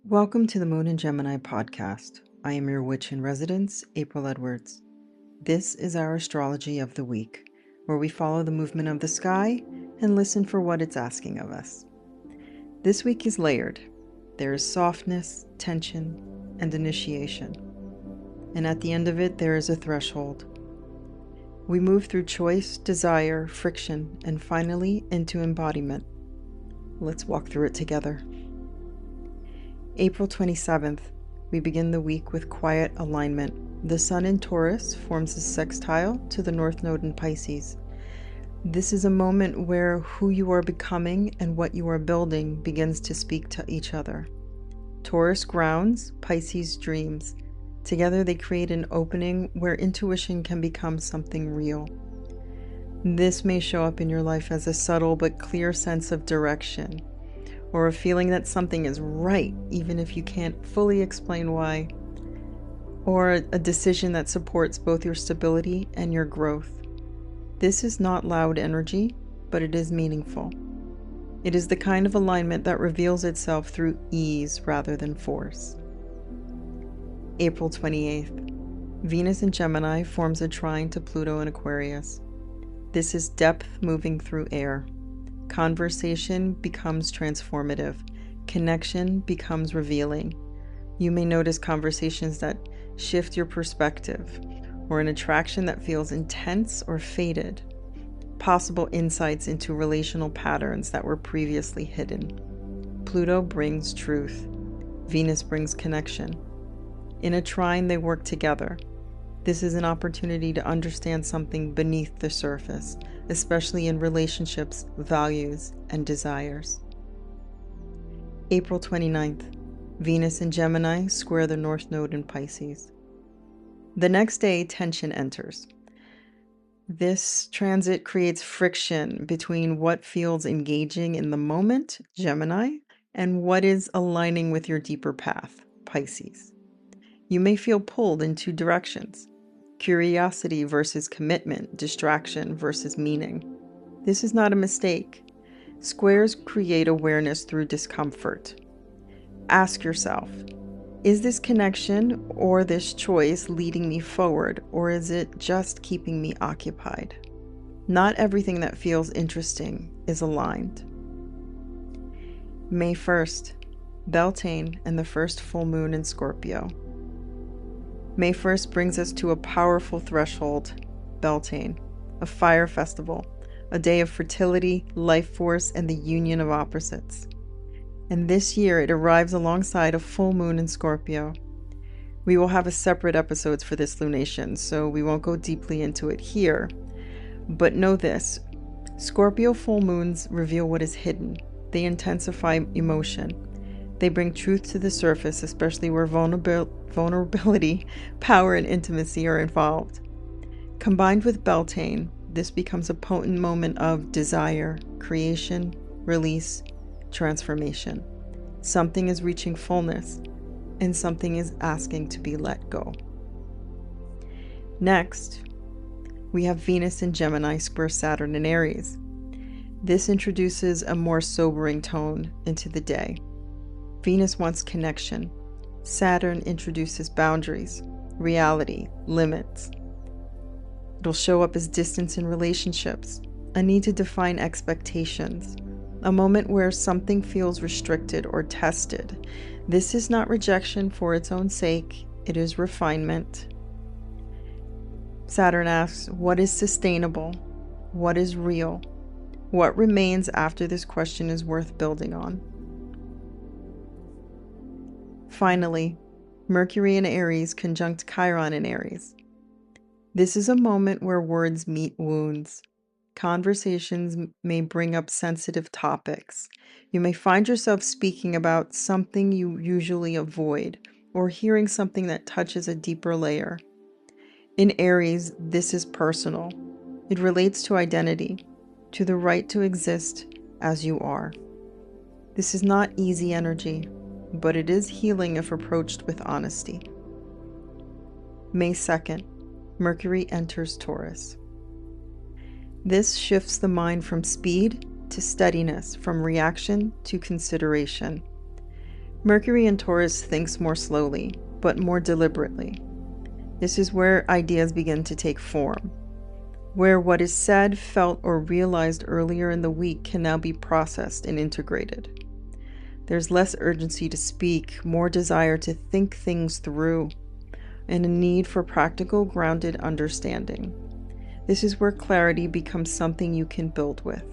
Welcome to the Moon in Gemini podcast. I am your witch in residence, April Edwards. This is our astrology of the week, where we follow the movement of the sky and listen for what it's asking of us. This week is layered. There is softness, tension, and initiation. And at the end of it, there is a threshold. We move through choice, desire, friction, and finally into embodiment. Let's walk through it together. April 27th, we begin the week with quiet alignment. The Sun in Taurus forms a sextile to the North Node in Pisces. This is a moment where who you are becoming and what you are building begins to speak to each other. Taurus grounds, Pisces dreams. Together they create an opening where intuition can become something real. This may show up in your life as a subtle but clear sense of direction, or a feeling that something is right, even if you can't fully explain why, or a decision that supports both your stability and your growth. This is not loud energy, but it is meaningful. It is the kind of alignment that reveals itself through ease rather than force. April 28th, Venus in Gemini forms a trine to Pluto in Aquarius. This is depth moving through air. Conversation becomes transformative. Connection becomes revealing. You may notice conversations that shift your perspective, or an attraction that feels intense or faded. Possible insights into relational patterns that were previously hidden. Pluto brings truth. Venus brings connection. In a trine, they work together. This is an opportunity to understand something beneath the surface, especially in relationships, values, and desires. April 29th, Venus in Gemini square the North Node in Pisces. The next day, tension enters. This transit creates friction between what feels engaging in the moment, Gemini, and what is aligning with your deeper path, Pisces. You may feel pulled in two directions. Curiosity versus commitment, distraction versus meaning. This is not a mistake. Squares create awareness through discomfort. Ask yourself, is this connection or this choice leading me forward, or is it just keeping me occupied? Not everything that feels interesting is aligned. May 1st, Beltane and the first full moon in Scorpio. May 1st brings us to a powerful threshold, Beltane, a fire festival, a day of fertility, life force, and the union of opposites. And this year it arrives alongside a full moon in Scorpio. We will have a separate episodes for this lunation, so we won't go deeply into it here. But know this, Scorpio full moons reveal what is hidden. They intensify emotion. They bring truth to the surface, especially where vulnerability, power, and intimacy are involved. Combined with Beltane, this becomes a potent moment of desire, creation, release, transformation. Something is reaching fullness, and something is asking to be let go. Next, we have Venus in Gemini square Saturn in Aries. This introduces a more sobering tone into the day. Venus wants connection. Saturn introduces boundaries, reality, limits. It'll show up as distance in relationships, a need to define expectations, a moment where something feels restricted or tested. This is not rejection for its own sake, it is refinement. Saturn asks, what is sustainable? What is real? What remains after this question is worth building on? Finally, Mercury in Aries conjunct Chiron in Aries. This is a moment where words meet wounds. Conversations may bring up sensitive topics. You may find yourself speaking about something you usually avoid, or hearing something that touches a deeper layer. In Aries, this is personal. It relates to identity, to the right to exist as you are. This is not easy energy, but it is healing if approached with honesty. May 2nd, Mercury enters Taurus. This shifts the mind from speed to steadiness, from reaction to consideration. Mercury in Taurus thinks more slowly, but more deliberately. This is where ideas begin to take form, where what is said, felt, or realized earlier in the week can now be processed and integrated. There's less urgency to speak, more desire to think things through, and a need for practical, grounded understanding. This is where clarity becomes something you can build with.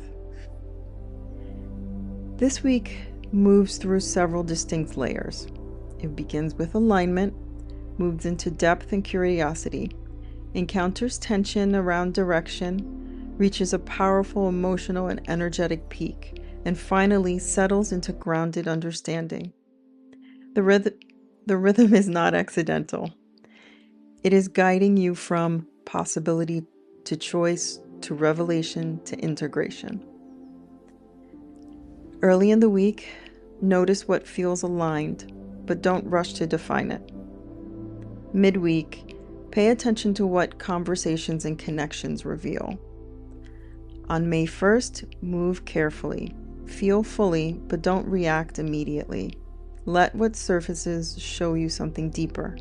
This week moves through several distinct layers. It begins with alignment, moves into depth and curiosity, encounters tension around direction, reaches a powerful emotional and energetic peak, and finally settles into grounded understanding. The rhythm is not accidental. It is guiding you from possibility to choice to revelation to integration. Early in the week, notice what feels aligned, but don't rush to define it. Midweek, pay attention to what conversations and connections reveal. On May 1st, move carefully. Feel fully, but don't react immediately. Let what surfaces show you something deeper.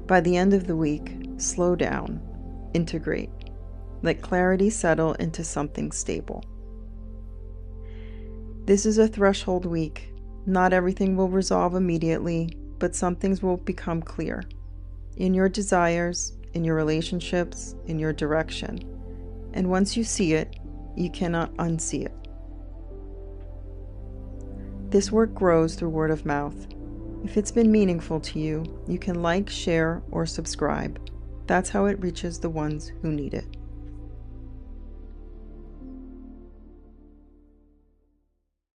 By the end of the week, slow down, integrate. Let clarity settle into something stable. This is a threshold week. Not everything will resolve immediately, but some things will become clear. In your desires, in your relationships, in your direction. And once you see it, you cannot unsee it. This work grows through word of mouth. If it's been meaningful to you, you can like, share, or subscribe. That's how it reaches the ones who need it.